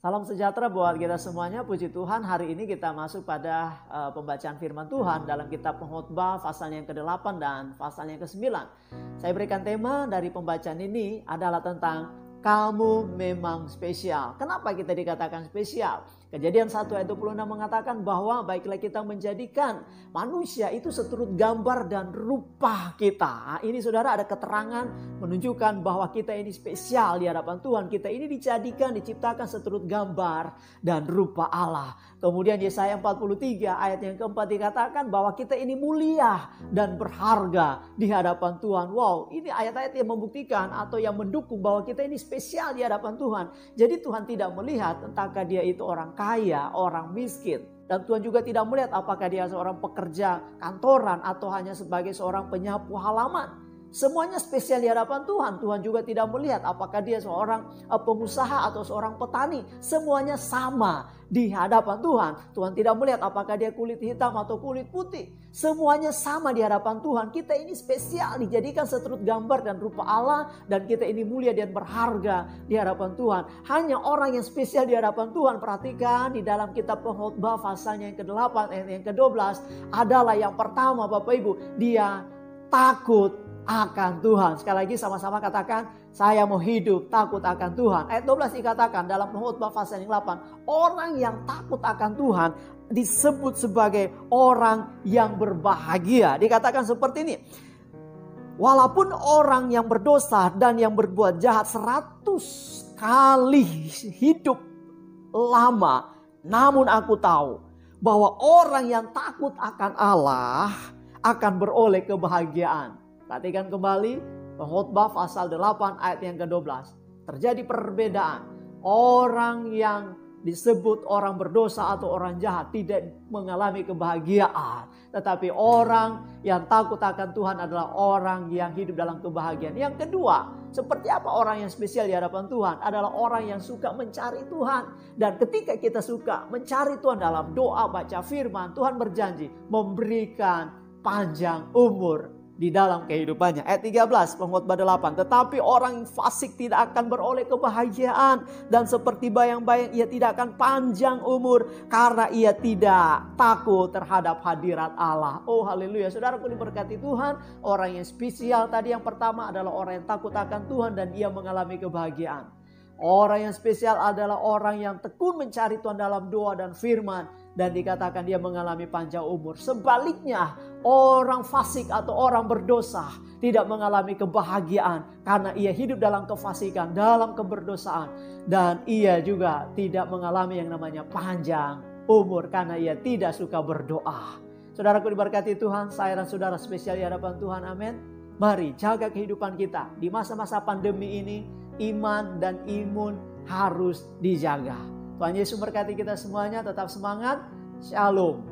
Salam sejahtera buat kita semuanya. Puji Tuhan, hari ini kita masuk pada pembacaan firman Tuhan dalam kitab Pengkhotbah pasal yang ke-8 dan pasal yang ke-9. Saya berikan tema dari pembacaan ini adalah tentang kamu memang spesial. Kenapa kita dikatakan spesial? Kejadian 1 ayat 26 mengatakan bahwa baiklah kita menjadikan manusia itu seturut gambar dan rupa kita. Ini saudara ada keterangan menunjukkan bahwa kita ini spesial di hadapan Tuhan. Kita ini diciptakan seturut gambar dan rupa Allah. Kemudian Yesaya 43 ayat yang keempat dikatakan bahwa kita ini mulia dan berharga di hadapan Tuhan. Wow, ini ayat-ayat yang membuktikan atau yang mendukung bahwa kita ini spesial di hadapan Tuhan. Jadi Tuhan tidak melihat entahkah dia itu orang kaya, orang miskin. Dan Tuhan juga tidak melihat apakah dia seorang pekerja kantoran atau hanya sebagai seorang penyapu halaman. Semuanya spesial di hadapan Tuhan. Tuhan juga tidak melihat apakah dia seorang pengusaha atau seorang petani. Semuanya sama di hadapan Tuhan. Tuhan tidak melihat apakah dia kulit hitam atau kulit putih. Semuanya sama di hadapan Tuhan. Kita ini spesial, dijadikan seturut gambar dan rupa Allah. Dan kita ini mulia dan berharga di hadapan Tuhan. Hanya orang yang spesial di hadapan Tuhan. Perhatikan di dalam kitab Pengkhotbah pasalnya yang ke-8 ayat yang ke-12. Adalah yang pertama Bapak Ibu. Dia takut akan Tuhan. Sekali lagi sama-sama katakan, saya mau hidup takut akan Tuhan. Ayat 12 dikatakan dalam Pengkhotbah pasal yang 8, orang yang takut akan Tuhan disebut sebagai orang yang berbahagia. Dikatakan seperti ini, walaupun orang yang berdosa dan yang berbuat jahat 100 kali hidup lama, namun aku tahu bahwa orang yang takut akan Allah akan beroleh kebahagiaan. Perhatikan kembali Pengkhotbah pasal 8 ayat yang ke-12. Terjadi perbedaan. Orang yang disebut orang berdosa atau orang jahat tidak mengalami kebahagiaan. Tetapi orang yang takut akan Tuhan adalah orang yang hidup dalam kebahagiaan. Yang kedua, seperti apa orang yang spesial di hadapan Tuhan? Adalah orang yang suka mencari Tuhan. Dan ketika kita suka mencari Tuhan dalam doa, baca firman, Tuhan berjanji memberikan panjang umur di dalam kehidupannya. Ayat 13 Pengkhotbah 8. Tetapi orang yang fasik tidak akan beroleh kebahagiaan. Dan seperti bayang-bayang ia tidak akan panjang umur. Karena ia tidak takut terhadap hadirat Allah. Oh haleluya. Saudaraku diberkati Tuhan. Orang yang spesial tadi yang pertama adalah orang yang takut akan Tuhan. Dan ia mengalami kebahagiaan. Orang yang spesial adalah orang yang tekun mencari Tuhan dalam doa dan firman. Dan dikatakan dia mengalami panjang umur. Sebaliknya orang fasik atau orang berdosa tidak mengalami kebahagiaan. Karena ia hidup dalam kefasikan, dalam keberdosaan. Dan ia juga tidak mengalami yang namanya panjang umur. Karena ia tidak suka berdoa. Saudaraku diberkati Tuhan, saya dan saudara spesial di hadapan Tuhan, amin. Mari jaga kehidupan kita. Di masa-masa pandemi ini, iman dan imun harus dijaga. Tuhan Yesus berkati kita semuanya, tetap semangat. Shalom.